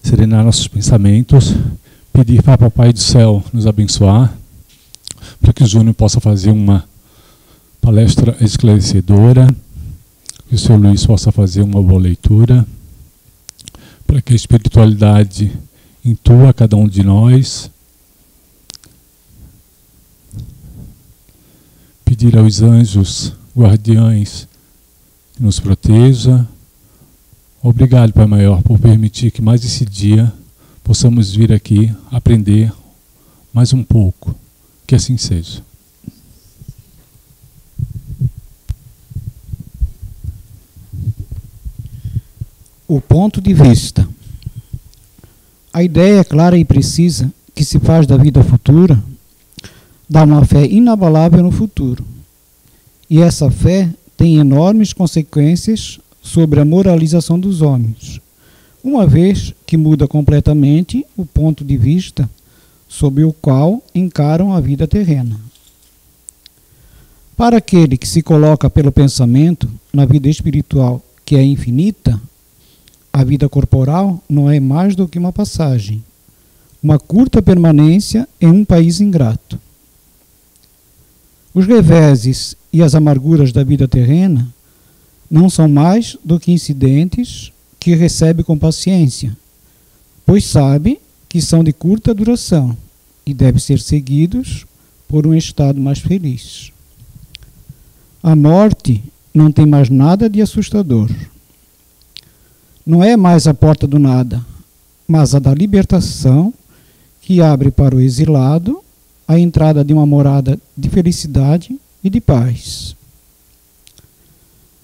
serenar nossos pensamentos, pedir para o Papai do Céu nos abençoar, para que o Júnior possa fazer uma palestra esclarecedora, que o Sr. Luiz possa fazer uma boa leitura, para que a espiritualidade intua cada um de nós, pedir aos anjos guardiães que nos proteja. Obrigado, Pai Maior, por permitir que mais esse dia possamos vir aqui aprender mais um pouco. Que assim seja. O ponto de vista. A ideia clara e precisa que se faz da vida futura dá uma fé inabalável no futuro. E essa fé tem enormes consequências sobre a moralização dos homens, uma vez que muda completamente o ponto de vista sob o qual encaram a vida terrena. Para aquele que se coloca pelo pensamento na vida espiritual, que é infinita, a vida corporal não é mais do que uma passagem, uma curta permanência em um país ingrato. Os reveses e as amarguras da vida terrena não são mais do que incidentes que recebe com paciência, pois sabe que são de curta duração e devem ser seguidos por um estado mais feliz. A morte não tem mais nada de assustador. Não é mais a porta do nada, mas a da libertação que abre para o exilado a entrada de uma morada de felicidade e de paz.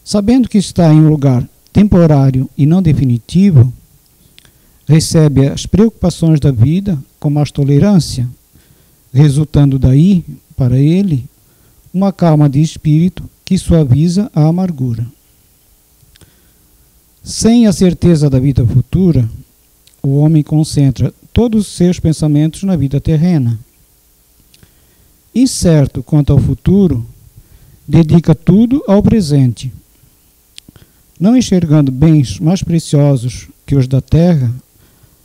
Sabendo que está em um lugar temporário e não definitivo, recebe as preocupações da vida com mais tolerância, resultando daí, para ele, uma calma de espírito que suaviza a amargura. Sem a certeza da vida futura, o homem concentra todos os seus pensamentos na vida terrena. Incerto quanto ao futuro, dedica tudo ao presente. Não enxergando bens mais preciosos que os da terra,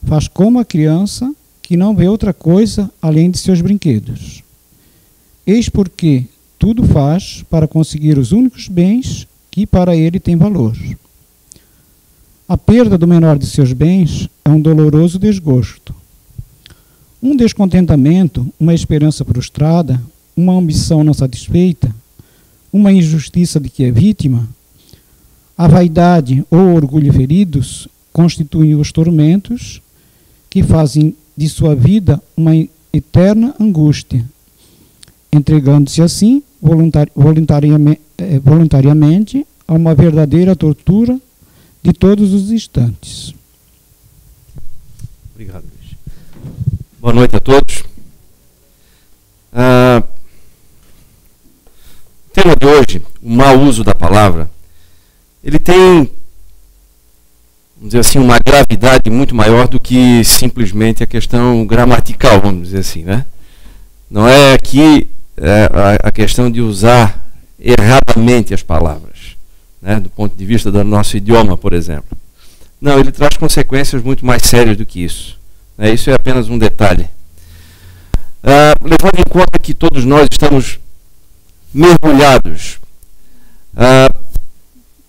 faz como a criança que não vê outra coisa além de seus brinquedos. Eis porque tudo faz para conseguir os únicos bens que para ele têm valor. A perda do menor de seus bens é um doloroso desgosto. Um descontentamento, uma esperança frustrada, uma ambição não satisfeita, uma injustiça de que é vítima, a vaidade ou orgulho feridos constituem os tormentos que fazem de sua vida uma eterna angústia, entregando-se assim voluntariamente a uma verdadeira tortura de todos os instantes. Obrigado, Luiz. Boa noite a todos. O tema de hoje, o mau uso da palavra, ele tem, vamos dizer assim, uma gravidade muito maior do que simplesmente a questão gramatical, vamos dizer assim, né? Não é aqui a questão de usar erradamente as palavras, né, do ponto de vista do nosso idioma, por exemplo. Não, ele traz consequências muito mais sérias do que isso. Isso é apenas um detalhe. Levando em conta que todos nós estamos mergulhados,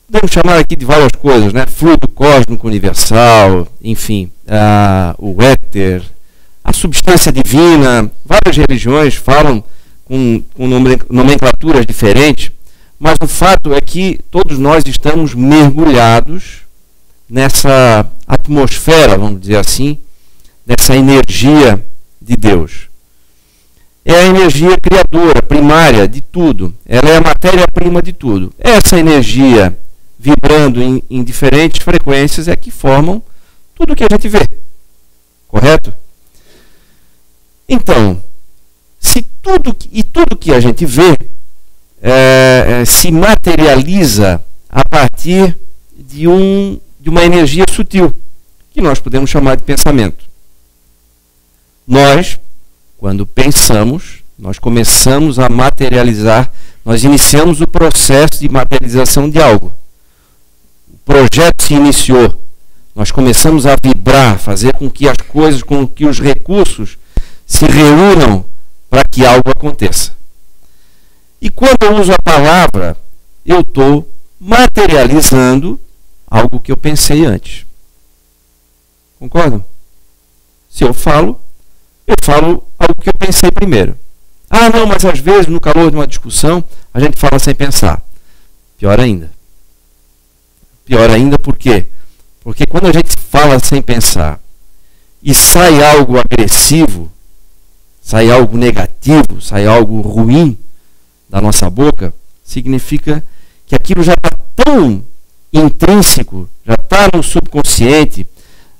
podemos chamar aqui de várias coisas, né? Fluido cósmico universal, enfim, o éter, a substância divina. Várias religiões falam com nomenclaturas diferentes, mas o fato é que todos nós estamos mergulhados nessa atmosfera, vamos dizer assim, nessa energia de Deus. É a energia criadora, primária de tudo. Ela é a matéria-prima de tudo. Essa energia vibrando em diferentes frequências é que formam tudo que a gente vê. Correto? Então, se tudo que a gente vê se materializa a partir de uma energia sutil, que nós podemos chamar de pensamento. Nós, quando pensamos, nós começamos a materializar, nós iniciamos o processo de materialização de algo. O projeto se iniciou. Nós começamos a vibrar, fazer com que as coisas, com que os recursos se reúnam para que algo aconteça. E quando eu uso a palavra, eu estou materializando algo que eu pensei antes. Concordam? Se eu falo algo que eu pensei primeiro. Ah, não, mas às vezes, no calor de uma discussão, a gente fala sem pensar. Pior ainda. Pior ainda por quê? Porque quando a gente fala sem pensar e sai algo agressivo, sai algo negativo, sai algo ruim da nossa boca, significa que aquilo já está tão intrínseco, já está no subconsciente,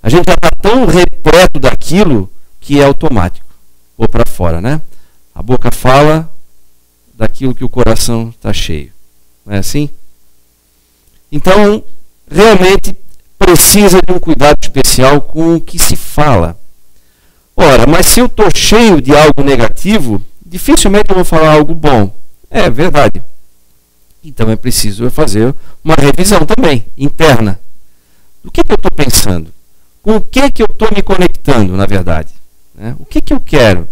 a gente já está tão repleto daquilo que é automático, ou para fora, né? A boca fala daquilo que o coração está cheio. Não é assim? Então, realmente precisa de um cuidado especial com o que se fala. Ora, mas se eu estou cheio de algo negativo, dificilmente eu vou falar algo bom. É verdade. Então é preciso eu fazer uma revisão também, interna. Do que eu estou pensando? Com o que eu estou me conectando, na verdade? Né? O que eu quero?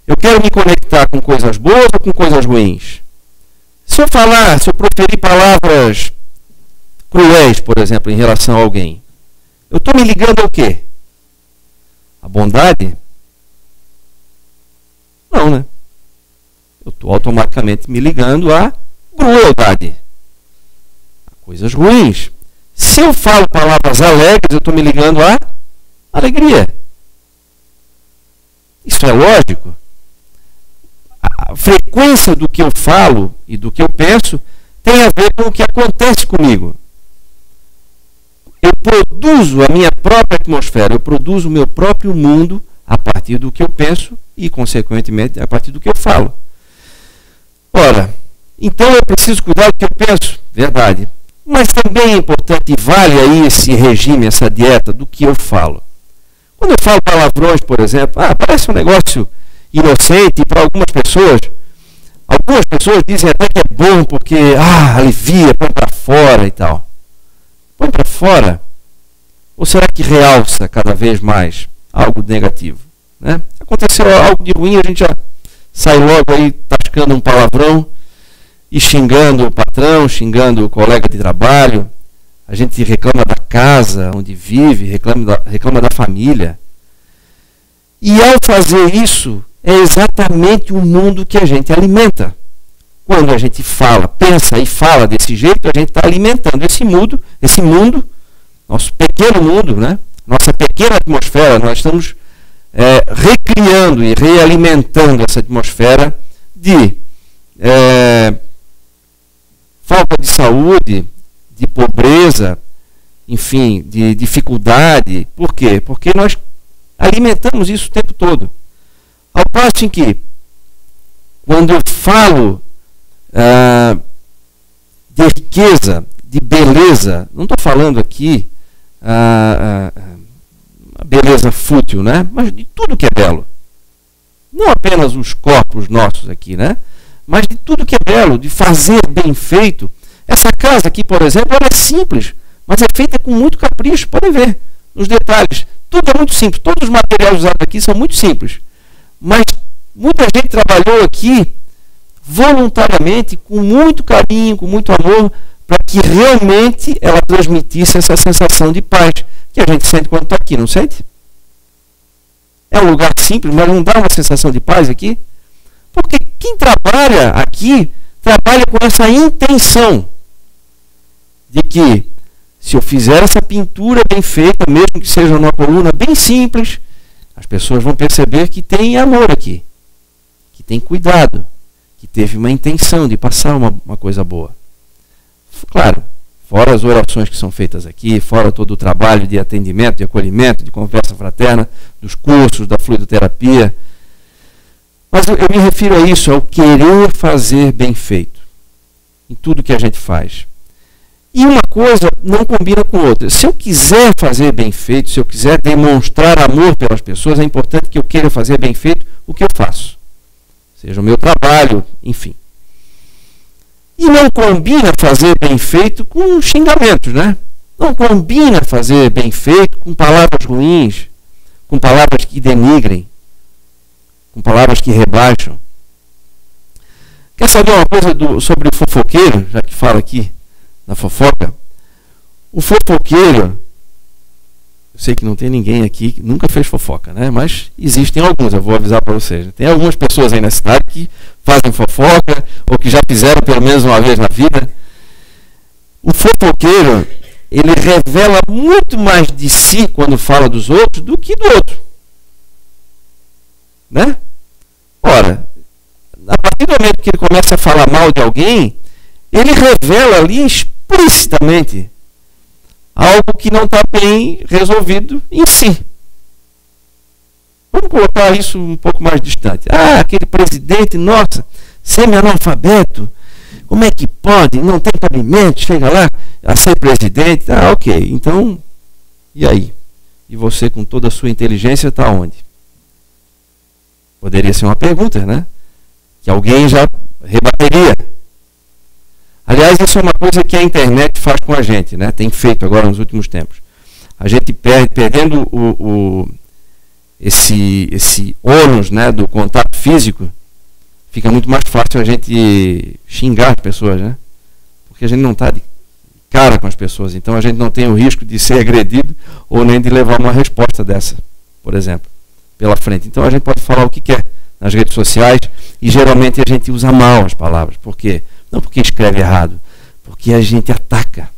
Eu quero me conectar com coisas boas ou com coisas ruins? Se eu proferir palavras cruéis, por exemplo, em relação a alguém, eu estou me ligando ao quê? A bondade? Não, né? Eu estou automaticamente me ligando à crueldade, a coisas ruins. Se eu falo palavras alegres, eu estou me ligando à alegria. Isso é lógico. A frequência do que eu falo e do que eu penso tem a ver com o que acontece comigo. Eu produzo a minha própria atmosfera, eu produzo o meu próprio mundo a partir do que eu penso e, consequentemente, a partir do que eu falo. Ora, então eu preciso cuidar do que eu penso, verdade. Mas também é importante, e vale aí esse regime, essa dieta do que eu falo. Quando eu falo palavrões, por exemplo, parece um negócio inocente para algumas pessoas dizem até que é bom porque, alivia, põe para fora e tal. Põe para fora? Ou será que realça cada vez mais algo negativo? Né? Aconteceu algo de ruim, a gente já sai logo aí tascando um palavrão e xingando o patrão, xingando o colega de trabalho. A gente reclama da casa onde vive, reclama da família. E ao fazer isso, é exatamente o mundo que a gente alimenta. Quando a gente fala, pensa e fala desse jeito, a gente está alimentando esse mundo, nosso pequeno mundo, né? Nossa pequena atmosfera. Nós estamos recriando e realimentando essa atmosfera de falta de saúde, de pobreza, enfim, de dificuldade. Por quê? Porque nós alimentamos isso o tempo todo. Ao passo em que, quando eu falo de riqueza, de beleza, não estou falando aqui a beleza fútil, né? Mas de tudo que é belo. Não apenas os corpos nossos aqui, né? Mas de tudo que é belo, de fazer bem feito. Essa casa aqui, por exemplo, ela é simples, mas é feita com muito capricho. Podem ver nos detalhes. Tudo é muito simples. Todos os materiais usados aqui são muito simples. Mas muita gente trabalhou aqui voluntariamente, com muito carinho, com muito amor, para que realmente ela transmitisse essa sensação de paz que a gente sente quando está aqui, não sente? É um lugar simples, mas não dá uma sensação de paz aqui? Porque quem trabalha aqui, trabalha com essa intenção de que, se eu fizer essa pintura bem feita, mesmo que seja numa coluna bem simples, as pessoas vão perceber que tem amor aqui, que tem cuidado, que teve uma intenção de passar uma coisa boa. Claro, fora as orações que são feitas aqui, fora todo o trabalho de atendimento, de acolhimento, de conversa fraterna, dos cursos, da fluidoterapia. Mas eu me refiro a isso, ao querer fazer bem feito, em tudo que a gente faz. E uma coisa não combina com outra. Se eu quiser fazer bem feito, se eu quiser demonstrar amor pelas pessoas, é importante que eu queira fazer bem feito o que eu faço. Seja o meu trabalho, enfim. E não combina fazer bem feito com xingamentos, né? Não combina fazer bem feito com palavras ruins, com palavras que denigrem, com palavras que rebaixam. Quer saber uma coisa sobre o fofoqueiro, já que fala aqui na fofoca? O fofoqueiro, eu sei que não tem ninguém aqui que nunca fez fofoca, né? Mas existem alguns, eu vou avisar para vocês. Tem algumas pessoas aí na cidade que fazem fofoca, ou que já fizeram pelo menos uma vez na vida. O fofoqueiro, ele revela muito mais de si quando fala dos outros do que do outro. Né? Ora, a partir do momento que ele começa a falar mal de alguém, ele revela ali explicitamente algo que não está bem resolvido em si. Vamos colocar isso um pouco mais distante. Ah, aquele presidente, nossa, semi-analfabeto, como é que pode? Não tem cabimento, chega lá a ser presidente. Ah, ok, então, e aí? E você, com toda a sua inteligência, está onde? Poderia ser uma pergunta, né? Que alguém já rebateria. Aliás, isso é uma coisa que a internet faz com a gente, né? Tem feito agora nos últimos tempos. A gente perdendo esse ônus, né, do contato físico, fica muito mais fácil a gente xingar as pessoas, né? Porque a gente não está de cara com as pessoas. Então a gente não tem o risco de ser agredido ou nem de levar uma resposta dessa, por exemplo, pela frente. Então a gente pode falar o que quer nas redes sociais e geralmente a gente usa mal as palavras. Por quê? Não porque escreve errado, porque a gente ataca.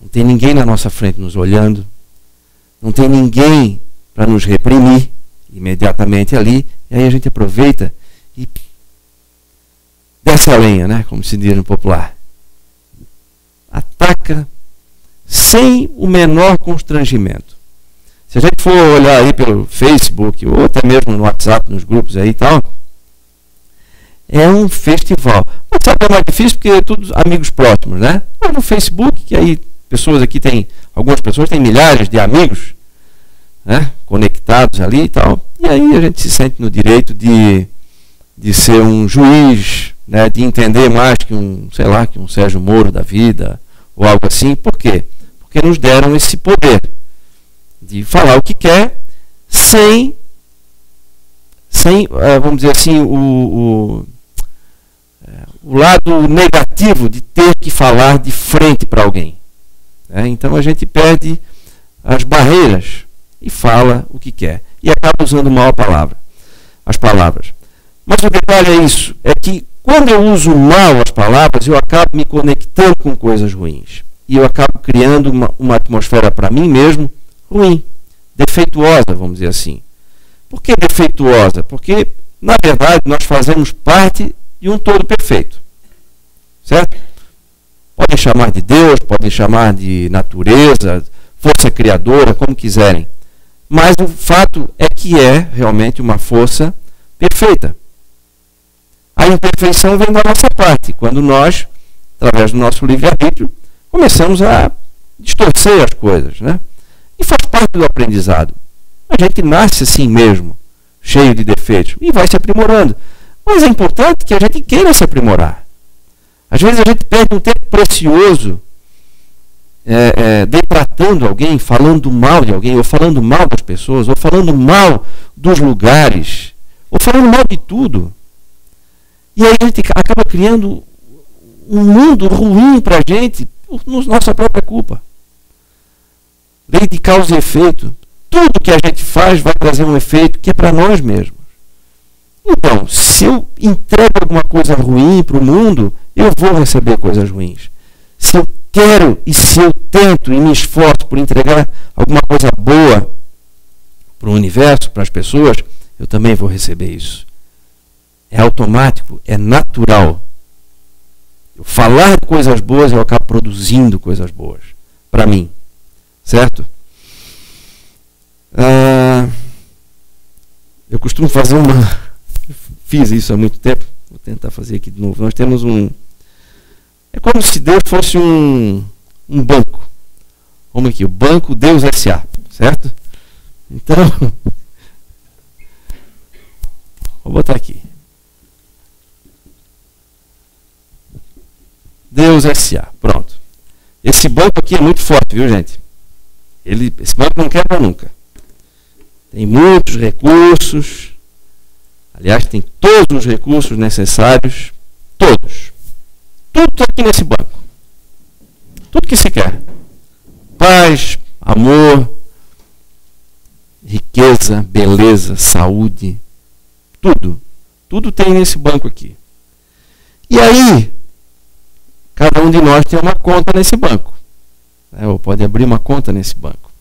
Não tem ninguém na nossa frente nos olhando, não tem ninguém para nos reprimir imediatamente ali, e aí a gente aproveita e desce a lenha, né? Como se diz no popular. Ataca sem o menor constrangimento. Se a gente for olhar aí pelo Facebook, ou até mesmo no WhatsApp, nos grupos aí e tal, é um festival. O WhatsApp é mais difícil porque é todos amigos próximos, né? Mas no Facebook, que aí algumas pessoas têm milhares de amigos, né, conectados ali e tal, e aí a gente se sente no direito de ser um juiz, né, de entender mais que um Sérgio Moro da vida, ou algo assim. Por quê? Porque nos deram esse poder de falar o que quer, sem vamos dizer assim, o lado negativo de ter que falar de frente para alguém. Então a gente perde as barreiras e fala o que quer. E acaba usando mal as palavras. Mas o detalhe é isso, é que quando eu uso mal as palavras, eu acabo me conectando com coisas ruins. E eu acabo criando uma atmosfera para mim mesmo ruim, defeituosa, vamos dizer assim. Por que defeituosa? Porque, na verdade, nós fazemos parte de um todo perfeito. Certo? Podem chamar de Deus, podem chamar de natureza, força criadora, como quiserem. Mas o fato é que é realmente uma força perfeita. A imperfeição vem da nossa parte, quando nós, através do nosso livre-arbítrio, começamos a distorcer as coisas, né? E faz parte do aprendizado. A gente nasce assim mesmo, cheio de defeitos, e vai se aprimorando. Mas é importante que a gente queira se aprimorar. Às vezes a gente perde um tempo precioso detratando alguém, falando mal de alguém, ou falando mal das pessoas, ou falando mal dos lugares, ou falando mal de tudo. E aí a gente acaba criando um mundo ruim para a gente por nossa própria culpa. Lei de causa e efeito. Tudo que a gente faz vai trazer um efeito que é para nós mesmos. Então, se eu entrego alguma coisa ruim para o mundo, eu vou receber coisas ruins. Se eu quero e se eu tento e me esforço por entregar alguma coisa boa para o universo, para as pessoas, eu também vou receber isso. É automático, é natural. Eu falar de coisas boas, eu acabo produzindo coisas boas para mim. Certo? Eu costumo fazer fiz isso há muito tempo, vou tentar fazer aqui de novo. Nós temos é como se Deus fosse um banco. Vamos aqui, o Banco Deus S.A., certo? Então, vou botar aqui. Deus S.A., pronto. Esse banco aqui é muito forte, viu, gente? Esse banco não quebra nunca. Tem muitos recursos. Aliás, tem todos os recursos necessários. Todos. Tudo está aqui nesse banco. Tudo que se quer. Paz, amor, riqueza, beleza, saúde. Tudo. Tudo tem nesse banco aqui. E aí, cada um de nós tem uma conta nesse banco. Ou pode abrir uma conta nesse banco.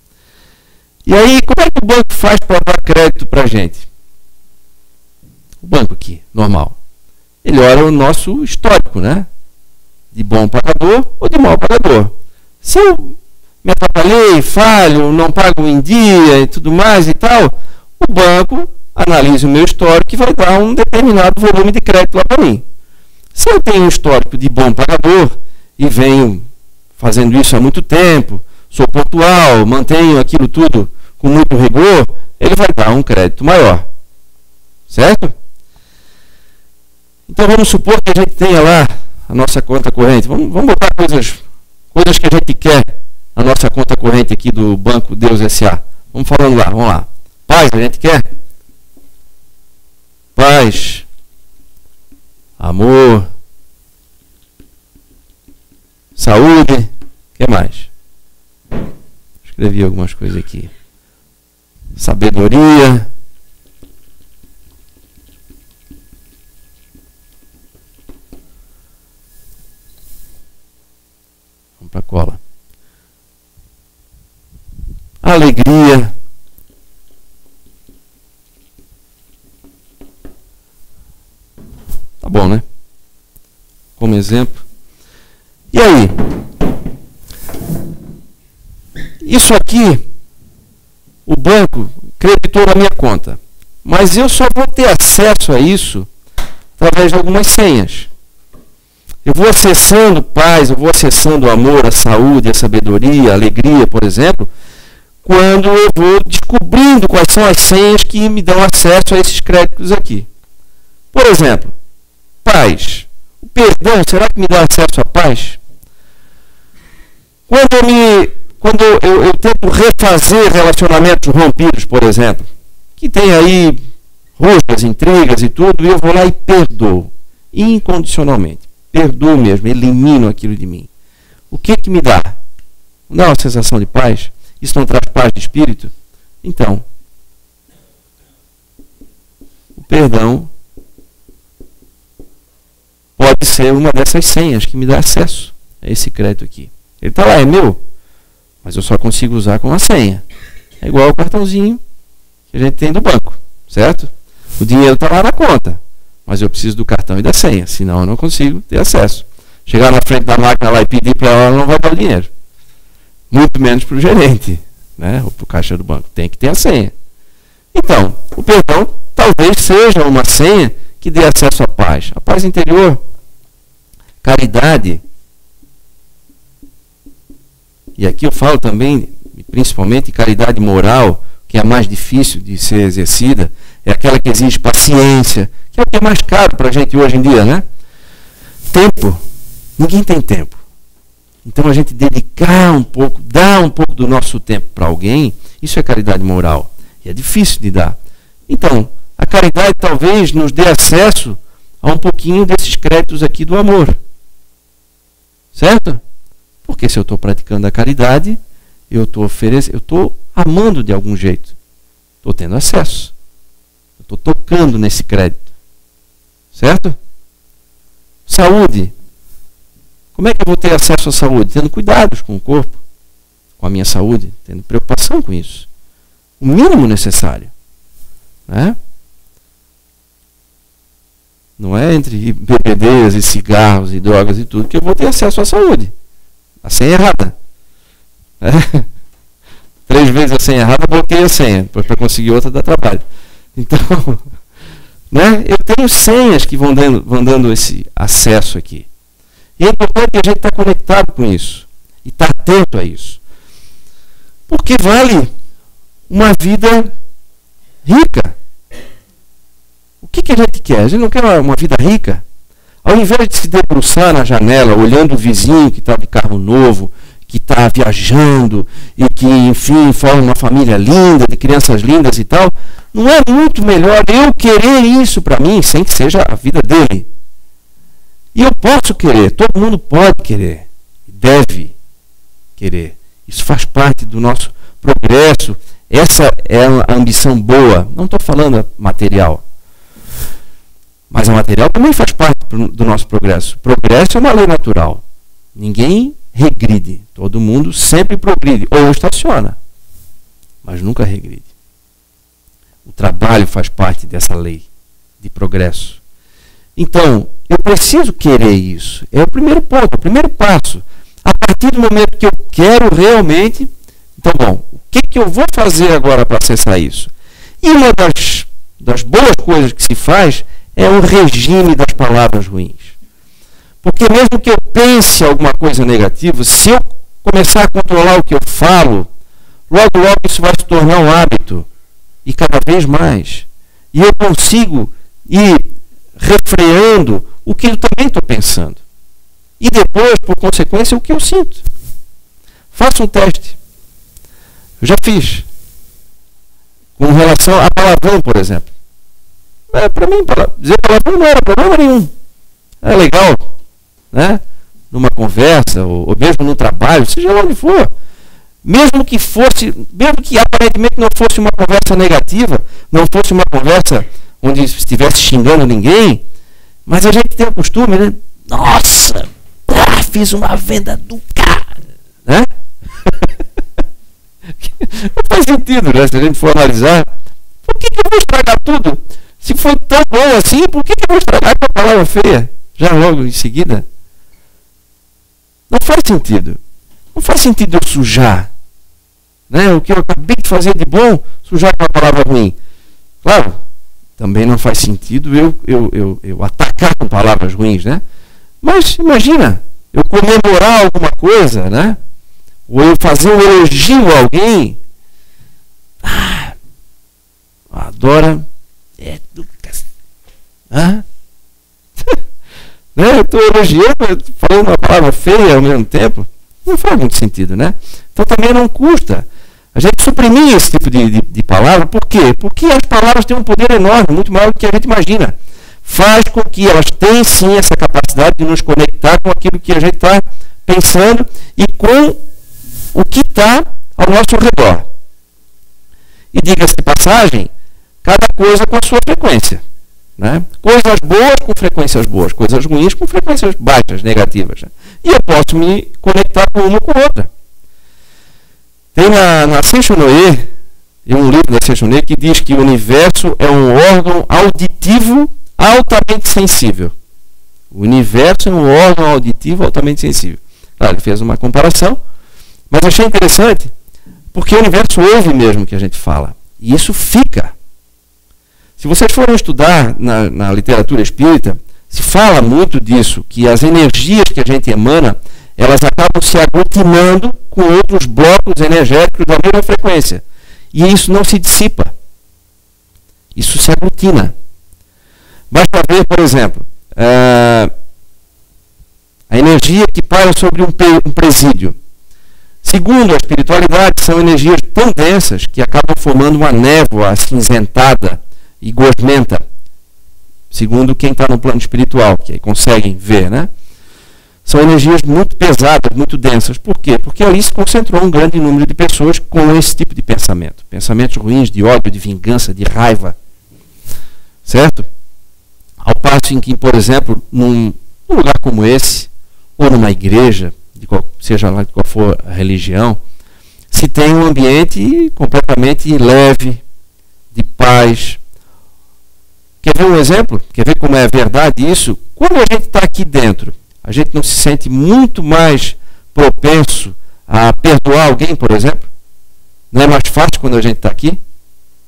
E aí, como é que o banco faz para dar crédito para a gente? O banco aqui, normal. Ele olha o nosso histórico, né? De bom pagador ou de mau pagador. Se eu me atrapalhei, falho, não pago em dia e tudo mais e tal, o banco analisa o meu histórico e vai dar um determinado volume de crédito lá para mim. Se eu tenho um histórico de bom pagador e venho fazendo isso há muito tempo, sou pontual, mantenho aquilo tudo com muito rigor, ele vai dar um crédito maior. Certo? Então vamos supor que a gente tenha lá a nossa conta corrente. Vamos botar coisas que a gente quer na nossa conta corrente aqui do Banco Deus S.A. Vamos falando lá, vamos lá. Paz, a gente quer? Paz, amor, saúde, o que mais? Escrevi algumas coisas aqui. Sabedoria. Vamos para a cola. Alegria. Tá bom, né? Como exemplo. E aí? Isso aqui, o banco creditou na minha conta. Mas eu só vou ter acesso a isso através de algumas senhas. Eu vou acessando paz, eu vou acessando o amor, a saúde, a sabedoria, a alegria, por exemplo, quando eu vou descobrindo quais são as senhas que me dão acesso a esses créditos aqui. Por exemplo, paz. O perdão, será que me dá acesso à paz? Quando eu tento refazer relacionamentos rompidos, por exemplo, que tem aí rusgas, intrigas e tudo, e eu vou lá e perdoo, incondicionalmente. Perdoo mesmo, elimino aquilo de mim. O que me dá? Não dá uma sensação de paz? Isso não traz paz de espírito? Então, o perdão pode ser uma dessas senhas que me dá acesso a esse crédito aqui. Ele está lá, é meu, mas eu só consigo usar com a senha. É igual o cartãozinho que a gente tem do banco, certo? O dinheiro está lá na conta, mas eu preciso do cartão e da senha, senão eu não consigo ter acesso. Chegar na frente da máquina lá e pedir para ela, não vai dar o dinheiro. Muito menos para o gerente, né? Ou para o caixa do banco. Tem que ter a senha. Então, o perdão talvez seja uma senha que dê acesso à paz. A paz interior, caridade. E aqui eu falo também, principalmente, caridade moral, que é a mais difícil de ser exercida. É aquela que exige paciência, que é o que é mais caro para a gente hoje em dia, né? Tempo. Ninguém tem tempo. Então a gente dedicar um pouco, dar um pouco do nosso tempo para alguém, isso é caridade moral. E é difícil de dar. Então, a caridade talvez nos dê acesso a um pouquinho desses créditos aqui do amor. Certo? Porque se eu estou praticando a caridade, eu estou amando de algum jeito. Estou tendo acesso. Estou tocando nesse crédito. Certo? Saúde. Como é que eu vou ter acesso à saúde? Tendo cuidados com o corpo, com a minha saúde, tendo preocupação com isso. O mínimo necessário. Né? Não é entre bebedeiras e cigarros e drogas e tudo que eu vou ter acesso à saúde. A senha errada. 3 vezes a senha errada, bloqueei a senha. Depois para conseguir outra dá trabalho. Então, né? Eu tenho senhas que vão dando esse acesso aqui. E é importante que a gente está conectado com isso. E está atento a isso. Porque vale uma vida rica. O que a gente quer? A gente não quer uma vida rica. Ao invés de se debruçar na janela, olhando o vizinho que está de carro novo, que está viajando e que, enfim, forma uma família linda, de crianças lindas e tal, não é muito melhor eu querer isso para mim, sem que seja a vida dele? E eu posso querer, todo mundo pode querer, deve querer. Isso faz parte do nosso progresso. Essa é a ambição boa. Não estou falando material. Mas a material também faz parte do nosso progresso. Progresso é uma lei natural. Ninguém regride. Todo mundo sempre progride. Ou estaciona. Mas nunca regride. O trabalho faz parte dessa lei de progresso. Então, eu preciso querer isso. É o primeiro ponto, o primeiro passo. A partir do momento que eu quero realmente, então, bom, o que eu vou fazer agora para acessar isso? E uma das boas coisas que se faz é o regime das palavras ruins. Porque mesmo que eu pense alguma coisa negativa, se eu começar a controlar o que eu falo, logo isso vai se tornar um hábito. E cada vez mais. E eu consigo ir refreando o que eu também estou pensando. E depois, por consequência, o que eu sinto. Faça um teste. Eu já fiz. Com relação a palavrão, por exemplo. Para mim, dizer palavrão não era problema nenhum. É legal, né? Numa conversa, ou mesmo no trabalho, seja lá onde for. Mesmo que aparentemente não fosse uma conversa negativa, não fosse uma conversa onde estivesse xingando ninguém, mas a gente tem o costume, né? Nossa, fiz uma venda do cara, né? Não faz sentido, né? Se a gente for analisar, por que eu vou estragar tudo? Se foi tão bom assim, por que eu vou estragar com a palavra feia? Já logo em seguida? Não faz sentido. Não faz sentido eu sujar, né? O que eu acabei de fazer de bom, sujar com a palavra ruim. Claro, também não faz sentido eu atacar com palavras ruins, né? Mas imagina, eu comemorar alguma coisa, né? Ou eu fazer um elogio a alguém. Adora educação. Né? Eu estou elogiando, falando uma palavra feia ao mesmo tempo. Não faz muito sentido, né? Então também não custa a gente suprimir esse tipo de palavra. Por quê? Porque as palavras têm um poder enorme, muito maior do que a gente imagina. Faz com que elas tenham sim essa capacidade de nos conectar com aquilo que a gente está pensando e com o que está ao nosso redor. E diga-se de passagem, cada coisa com a sua frequência. Né? Coisas boas com frequências boas, coisas ruins com frequências baixas, negativas. Né? E eu posso me conectar com uma com outra. Tem na Seixonoye, um livro da Seixonoye que diz que o universo é um órgão auditivo altamente sensível. O universo é um órgão auditivo altamente sensível. Claro, ele fez uma comparação, mas achei interessante, porque o universo ouve mesmo o que a gente fala. E isso fica. Se vocês forem estudar na literatura espírita, se fala muito disso, que as energias que a gente emana, elas acabam se aglutinando com outros blocos energéticos da mesma frequência. E isso não se dissipa. Isso se aglutina. Basta ver, por exemplo, a energia que paira sobre um presídio. Segundo a espiritualidade, são energias tão densas que acabam formando uma névoa acinzentada e gosmenta, segundo quem está no plano espiritual, que aí conseguem ver, né? São energias muito pesadas, muito densas. Por quê? Porque ali se concentrou um grande número de pessoas com esse tipo de pensamento. Pensamentos ruins, de ódio, de vingança, de raiva. Certo? Ao passo em que, por exemplo, num lugar como esse, ou numa igreja, seja lá de qual for a religião, se tem um ambiente completamente leve, de paz. Quer ver um exemplo? Quer ver como é verdade isso? Quando a gente está aqui dentro, a gente não se sente muito mais propenso a perdoar alguém, por exemplo? Não é mais fácil quando a gente está aqui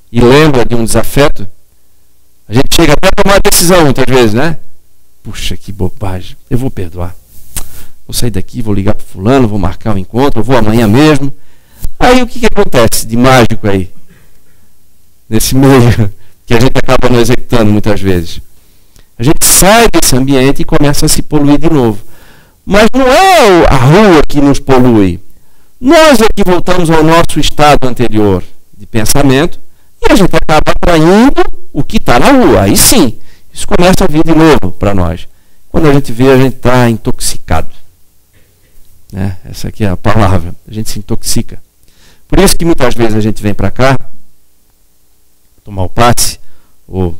e lembra de um desafeto? A gente chega até a tomar a decisão muitas vezes, né? Puxa, que bobagem, eu vou perdoar. Vou sair daqui, vou ligar para fulano, vou marcar um encontro, vou amanhã mesmo. Aí o que acontece de mágico aí? Nesse meio que a gente acaba não executando muitas vezes. A gente sai desse ambiente e começa a se poluir de novo. Mas não é a rua que nos polui. nós é que voltamos ao nosso estado anterior de pensamento e a gente acaba atraindo o que está na rua. Aí sim, isso começa a vir de novo para nós. Quando a gente vê, a gente está intoxicado. Né? Essa aqui é a palavra. A gente se intoxica. Por isso que muitas vezes a gente vem para cá tomar o passe ou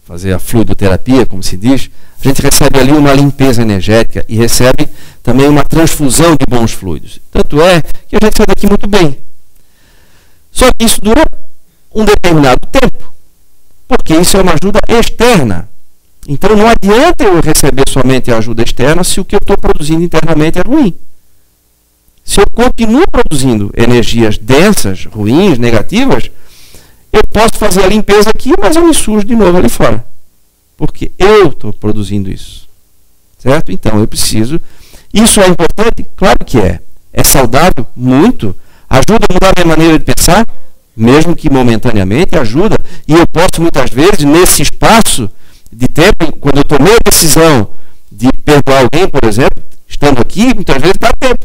fazer a fluidoterapia, como se diz, a gente recebe ali uma limpeza energética e recebe também uma transfusão de bons fluidos. Tanto é que a gente sai daqui muito bem. Só que isso dura um determinado tempo, porque isso é uma ajuda externa. Então não adianta eu receber somente a ajuda externa se o que eu estou produzindo internamente é ruim. Se eu continuo produzindo energias densas, ruins, negativas, eu posso fazer a limpeza aqui, mas eu me sujo de novo ali fora. Porque eu estou produzindo isso. Certo? Então eu preciso. Isso é importante? Claro que é. É saudável? Muito. Ajuda a mudar a minha maneira de pensar? Mesmo que momentaneamente, ajuda. E eu posso muitas vezes, nesse espaço de tempo, quando eu tomei a decisão de perdoar alguém, por exemplo, estando aqui, muitas vezes dá tempo.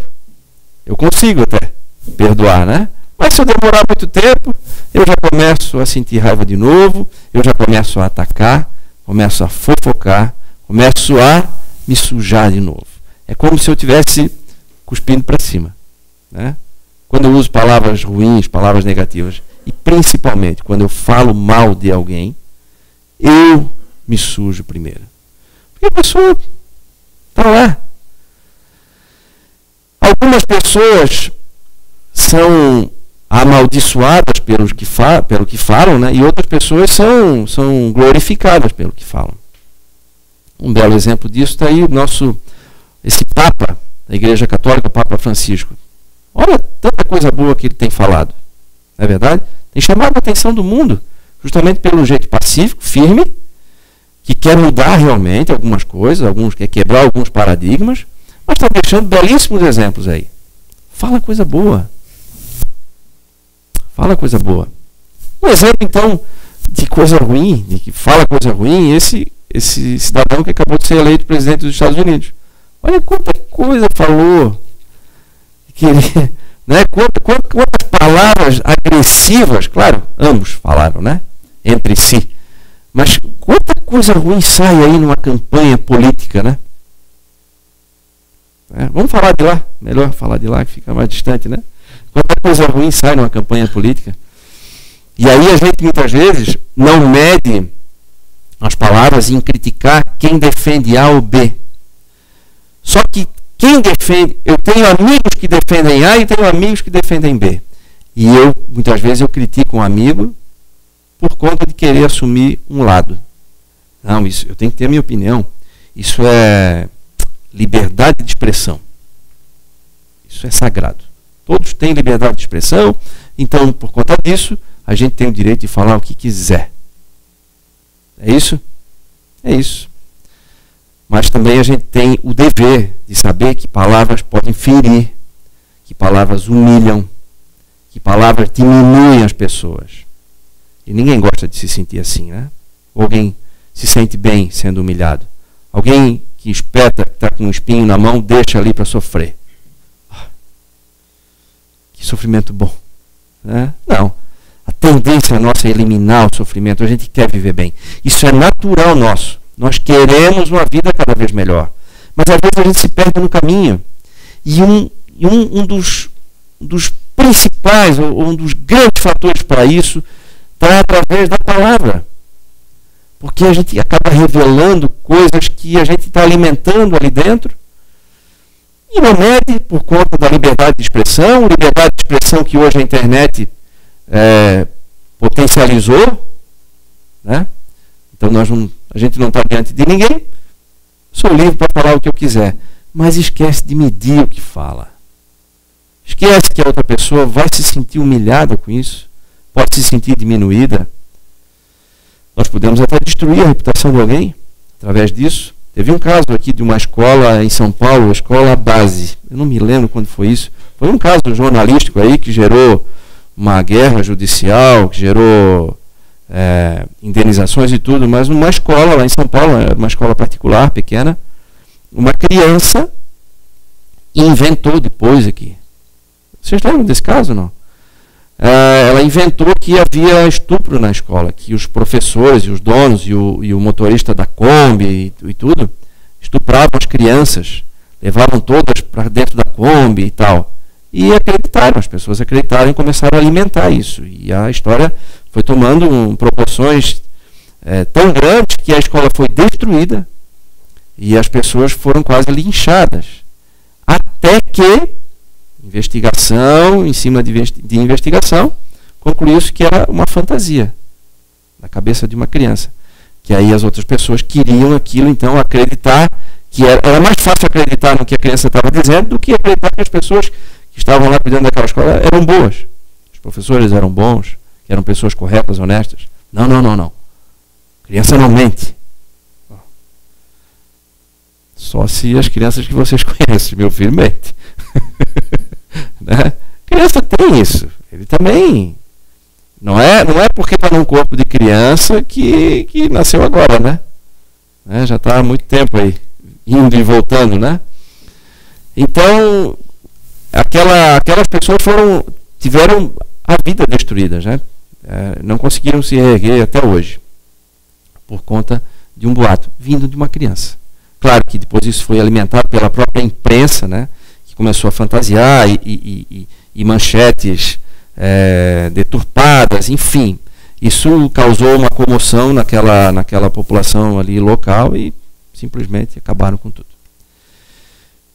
Eu consigo até perdoar, né? Mas se eu demorar muito tempo, eu já começo a sentir raiva de novo, eu já começo a atacar, começo a fofocar, começo a me sujar de novo. É como se eu estivesse cuspindo para cima. Né? Quando eu uso palavras ruins, palavras negativas, e principalmente quando eu falo mal de alguém, eu me sujo primeiro. Porque a pessoa está lá. Algumas pessoas são amaldiçoadas pelo que falam, né? E outras pessoas são glorificadas pelo que falam. Um belo exemplo disso está aí esse Papa da Igreja Católica, o Papa Francisco. Olha tanta coisa boa que ele tem falado. Não é verdade? Tem chamado a atenção do mundo, justamente pelo jeito pacífico, firme, que quer mudar realmente algumas coisas, quer quebrar alguns paradigmas, mas está deixando belíssimos exemplos aí. Fala coisa boa. Fala coisa boa. Um exemplo, então, de coisa ruim, de que fala coisa ruim, esse cidadão que acabou de ser eleito presidente dos Estados Unidos. Olha quanta coisa falou. Que ele, né, quantas palavras agressivas, claro, ambos falaram, né, entre si. Mas quanta coisa ruim sai aí numa campanha política, né? Vamos falar de lá. Melhor falar de lá, que fica mais distante, né? Quanta coisa ruim sai numa campanha política. E aí a gente muitas vezes não mede as palavras em criticar quem defende A ou B. Só que quem defende... Eu tenho amigos que defendem A e tenho amigos que defendem B. E muitas vezes eu critico um amigo por conta de querer assumir um lado. Não, isso eu tenho que ter a minha opinião. Isso é liberdade de expressão. Isso é sagrado. Todos têm liberdade de expressão, então, por conta disso, a gente tem o direito de falar o que quiser. É isso? É isso. Mas também a gente tem o dever de saber que palavras podem ferir, que palavras humilham, que palavras diminuem as pessoas. E ninguém gosta de se sentir assim, né? Ou alguém se sente bem sendo humilhado. Alguém que espeta, que está com um espinho na mão, deixa ali para sofrer. Que sofrimento bom. Né? Não. A tendência nossa é eliminar o sofrimento. A gente quer viver bem. Isso é natural nosso. Nós queremos uma vida cada vez melhor. Mas às vezes a gente se perde no caminho. E um dos principais, ou um dos grandes fatores para isso, está através da palavra. Porque a gente acaba revelando coisas que a gente está alimentando ali dentro. E não mede por conta da liberdade de expressão que hoje a internet potencializou. Né? Então a gente não está diante de ninguém. Sou livre para falar o que eu quiser. Mas esquece de medir o que fala. Esquece que a outra pessoa vai se sentir humilhada com isso. Pode se sentir diminuída. Nós podemos até destruir a reputação de alguém através disso. Teve um caso aqui de uma escola em São Paulo, escola base. Eu não me lembro quando foi isso. Foi um caso jornalístico aí que gerou uma guerra judicial, que gerou indenizações e tudo, mas numa escola lá em São Paulo, uma escola particular, pequena, uma criança inventou depois aqui. Vocês lembram desse caso, não? Ela inventou que havia estupro na escola, que os professores e os donos e o motorista da Kombi e tudo estupravam as crianças, levavam todas para dentro da Kombi e tal. E acreditaram, as pessoas acreditaram e começaram a alimentar isso. E a história foi tomando proporções tão grandes que a escola foi destruída e as pessoas foram quase linchadas. Até que investigação, em cima de investigação, concluiu-se que era uma fantasia na cabeça de uma criança. Que aí as outras pessoas queriam aquilo, então acreditar que era mais fácil acreditar no que a criança estava dizendo do que acreditar que as pessoas que estavam lá cuidando daquela escola eram boas. Os professores eram bons, que eram pessoas corretas, honestas. Não, não, não, não. Criança não mente. Só se as crianças que vocês conhecem, meu filho mente. Né? Criança tem isso. Ele também. Não é porque está num corpo de criança que nasceu agora, né? Já está há muito tempo aí, indo e voltando, né? Então, aquelas pessoas tiveram a vida destruída, né? Não conseguiram se reerguer até hoje, por conta de um boato vindo de uma criança. Claro que depois isso foi alimentado pela própria imprensa, né? Que começou a fantasiar e manchetes deturpadas, enfim. Isso causou uma comoção naquela população ali local e simplesmente acabaram com tudo.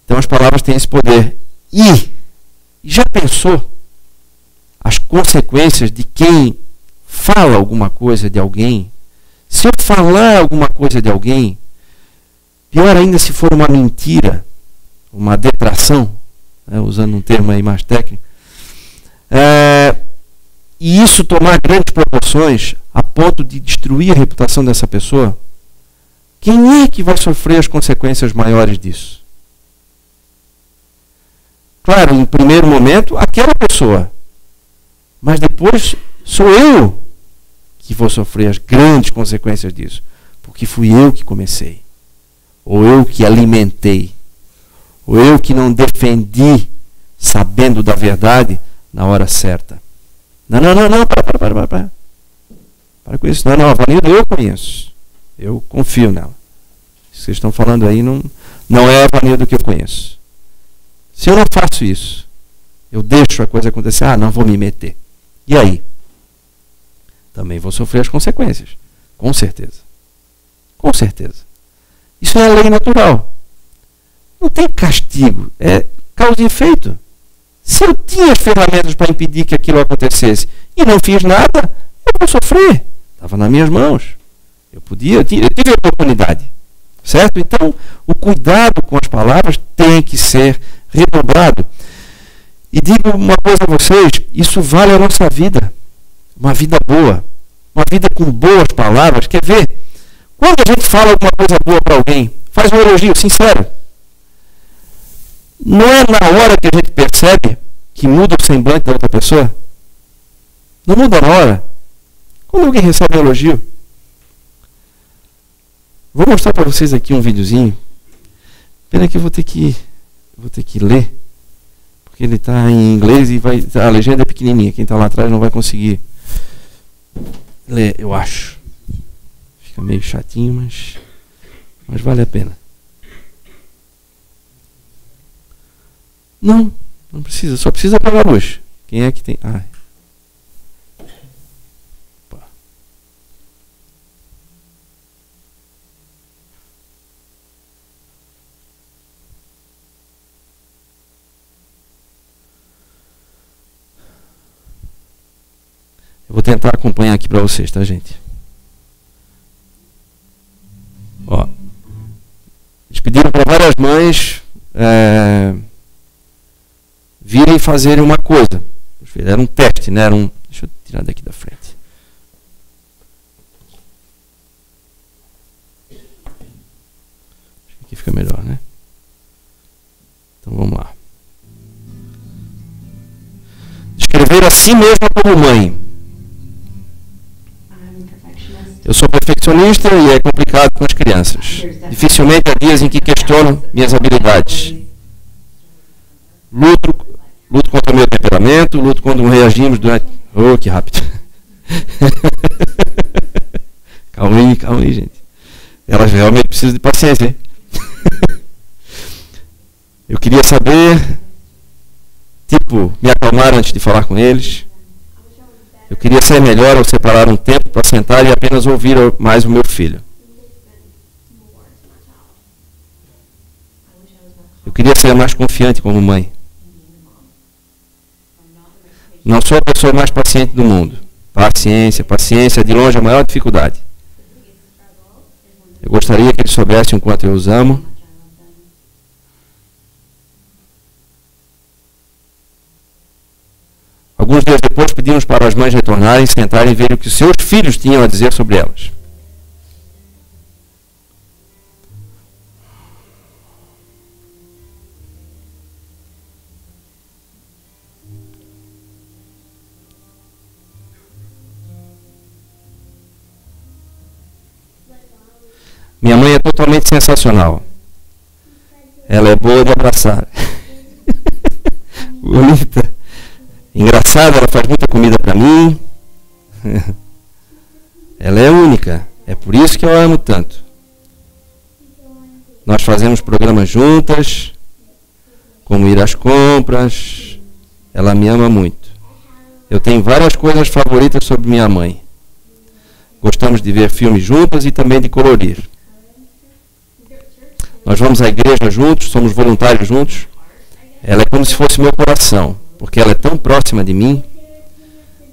Então as palavras têm esse poder. E já pensou as consequências de quem fala alguma coisa de alguém? Se eu falar alguma coisa de alguém, pior ainda se for uma mentira, uma detração, usando um termo aí mais técnico, e isso tomar grandes proporções a ponto de destruir a reputação dessa pessoa, quem é que vai sofrer as consequências maiores disso? Claro, em primeiro momento, aquela pessoa. Mas depois sou eu que vou sofrer as grandes consequências disso. Porque fui eu que comecei. Ou eu que alimentei. Ou eu que não defendi, sabendo da verdade, na hora certa. Não, para. Para com isso. Não, a Vanilda eu conheço. Eu confio nela. Isso que vocês estão falando aí não é a Vanilda que eu conheço. Se eu não faço isso, eu deixo a coisa acontecer, não vou me meter. E aí? Também vou sofrer as consequências. Com certeza. Com certeza. Isso é a lei natural. Não tem castigo. É causa e efeito. Se eu tinha as ferramentas para impedir que aquilo acontecesse e não fiz nada, eu vou sofrer. Estava nas minhas mãos. Eu tive a oportunidade. Certo? Então, o cuidado com as palavras tem que ser redobrado. E digo uma coisa a vocês, isso vale a nossa vida. Uma vida boa. Uma vida com boas palavras. Quer ver? Quando a gente fala alguma coisa boa para alguém, faz um elogio sincero. Não é na hora que a gente percebe que muda o semblante da outra pessoa? Não muda na hora. Quando alguém recebe um elogio. Vou mostrar para vocês aqui um videozinho. Pena que eu vou ter que ler. Porque ele está em inglês e a legenda é pequenininha. Quem está lá atrás não vai conseguir ler, eu acho. Fica meio chatinho, mas vale a pena. Não precisa. Só precisa apagar a luz. Quem é que tem? Eu vou tentar acompanhar aqui para vocês, tá, gente? Ó, eles pediram para várias mães virem e fazerem uma coisa. Era um teste, né? Deixa eu tirar daqui da frente. Acho que aqui fica melhor, né? Então vamos lá. Descrever a si mesma como mãe. Eu sou perfeccionista e é complicado com as crianças. Dificilmente há dias em que questiono minhas habilidades. luto contra o meu temperamento, luto quando reagimos durante... Oh, que rápido. Calma aí, gente. Elas realmente precisam de paciência, hein? Eu queria saber, me acalmar antes de falar com eles. Eu queria ser melhor ao separar um tempo para sentar e apenas ouvir mais o meu filho. Eu queria ser mais confiante como mãe. Não sou a pessoa mais paciente do mundo. Paciência, de longe a maior dificuldade. Eu gostaria que eles soubessem o quanto eu os amo. Alguns dias depois pedimos para as mães retornarem, sentarem e verem o que seus filhos tinham a dizer sobre elas. Minha mãe é totalmente sensacional. Ela é boa de abraçar. Bonita. Engraçada, ela faz muita comida para mim. Ela é única. É por isso que eu a amo tanto. Nós fazemos programas juntas, como ir às compras. Ela me ama muito. Eu tenho várias coisas favoritas sobre minha mãe. Gostamos de ver filmes juntas e também de colorir. Nós vamos à igreja juntos, somos voluntários juntos. Ela é como se fosse meu coração, porque ela é tão próxima de mim.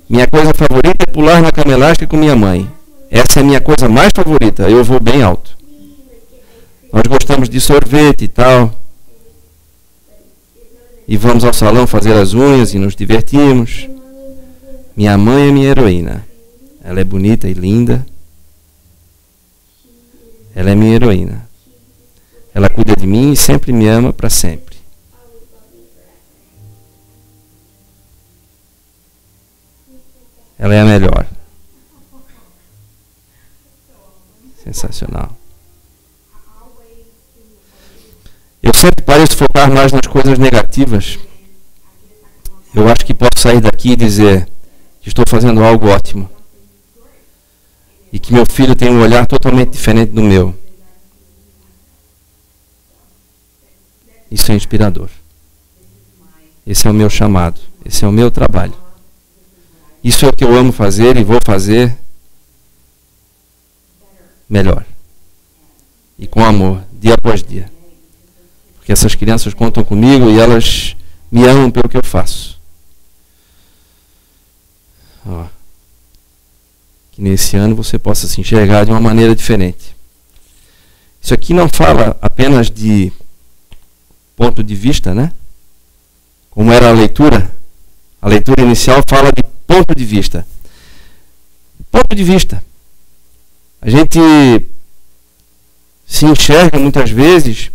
Minha coisa favorita é pular na cama elástica com minha mãe. Essa é a minha coisa mais favorita, eu vou bem alto. Nós gostamos de sorvete e tal. E vamos ao salão fazer as unhas e nos divertimos. Minha mãe é minha heroína. Ela é bonita e linda. Ela é minha heroína. Ela cuida de mim e sempre me ama para sempre. Ela é a melhor. Sensacional. Eu sempre pareço focar mais nas coisas negativas. Eu acho que posso sair daqui e dizer que estou fazendo algo ótimo. E que meu filho tem um olhar totalmente diferente do meu. Isso é inspirador. Esse é o meu chamado. Esse é o meu trabalho. Isso é o que eu amo fazer e vou fazer melhor. E com amor, dia após dia. Porque essas crianças contam comigo e elas me amam pelo que eu faço. Que nesse ano você possa se enxergar de uma maneira diferente. Isso aqui não fala apenas de ponto de vista, né? Como era a leitura inicial fala de ponto de vista. Ponto de vista. A gente se enxerga muitas vezes,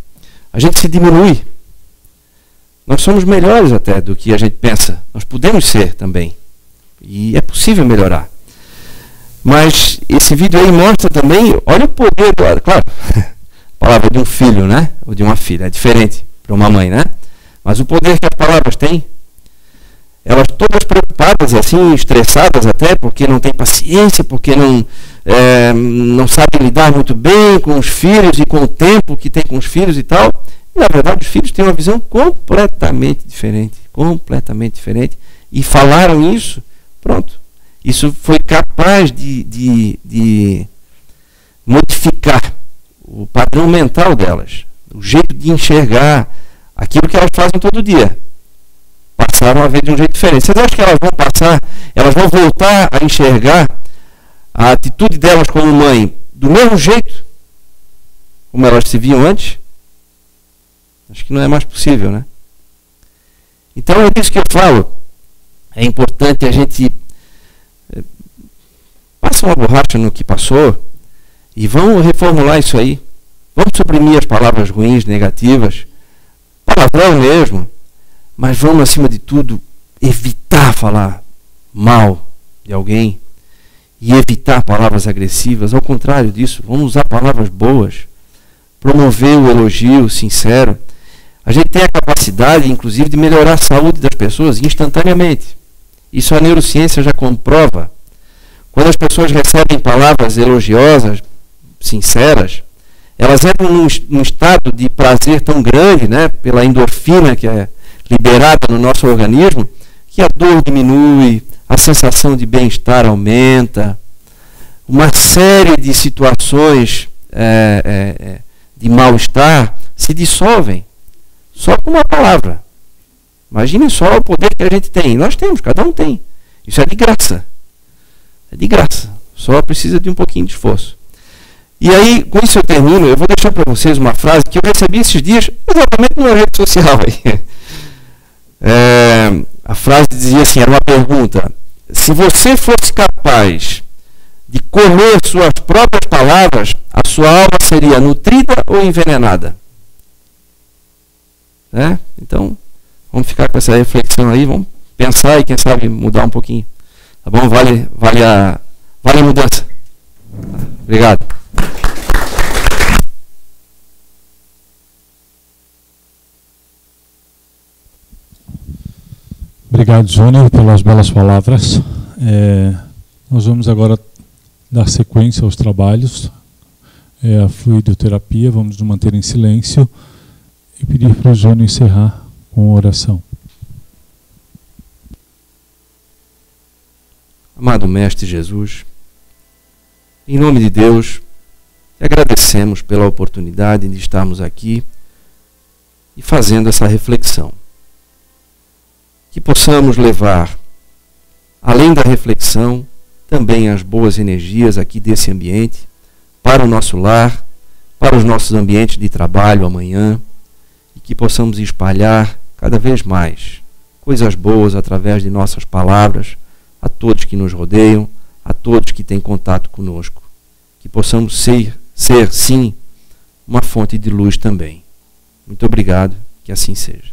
a gente se diminui. Nós somos melhores até do que a gente pensa. Nós podemos ser também. E é possível melhorar. Mas esse vídeo aí mostra também, olha o poder, claro, a palavra de um filho, né? Ou de uma filha, é diferente para uma mãe, né? Mas o poder que as palavras têm, elas todas preocupadas, assim, estressadas até, porque não tem paciência, porque não sabem lidar muito bem com os filhos e com o tempo que tem com os filhos e tal. E, na verdade, os filhos têm uma visão completamente diferente, e falaram isso, pronto. Isso foi capaz de modificar o padrão mental delas, o jeito de enxergar aquilo que elas fazem todo dia. Passaram a ver de um jeito diferente. Vocês acham que elas vão voltar a enxergar a atitude delas como mãe do mesmo jeito como elas se viam antes? Acho que não é mais possível, né? Então é disso que eu falo. É importante a gente passa uma borracha no que passou e vamos reformular isso aí. Vamos suprimir as palavras ruins, negativas, palavrão mesmo, mas vamos, acima de tudo, evitar falar mal de alguém e evitar palavras agressivas. Ao contrário disso, vamos usar palavras boas, promover o elogio sincero. A gente tem a capacidade, inclusive, de melhorar a saúde das pessoas instantaneamente. Isso a neurociência já comprova. Quando as pessoas recebem palavras elogiosas, sinceras, elas entram num estado de prazer tão grande, né, pela endorfina que é liberada no nosso organismo, que a dor diminui, a sensação de bem-estar aumenta, uma série de situações de mal-estar se dissolvem só com uma palavra. Imaginem só o poder que a gente tem. Nós temos, cada um tem. Isso é de graça. É de graça. Só precisa de um pouquinho de esforço. E aí, com isso eu termino. Eu vou deixar para vocês uma frase que eu recebi esses dias, exatamente numa rede social. A frase dizia assim, era uma pergunta: se você fosse capaz de comer suas próprias palavras, a sua alma seria nutrida ou envenenada? Então, vamos ficar com essa reflexão aí, vamos pensar e quem sabe mudar um pouquinho. Tá bom? Vale a mudança. Obrigado. Obrigado, Júnior, pelas belas palavras. Nós vamos agora dar sequência aos trabalhos. A fluidoterapia, vamos nos manter em silêncio e pedir para o Júnior encerrar com a oração. Amado Mestre Jesus, em nome de Deus, te agradecemos pela oportunidade de estarmos aqui e fazendo essa reflexão. Que possamos levar, além da reflexão, também as boas energias aqui desse ambiente, para o nosso lar, para os nossos ambientes de trabalho amanhã, e que possamos espalhar cada vez mais coisas boas através de nossas palavras a todos que nos rodeiam, a todos que têm contato conosco. Que possamos ser sim, uma fonte de luz também. Muito obrigado, que assim seja.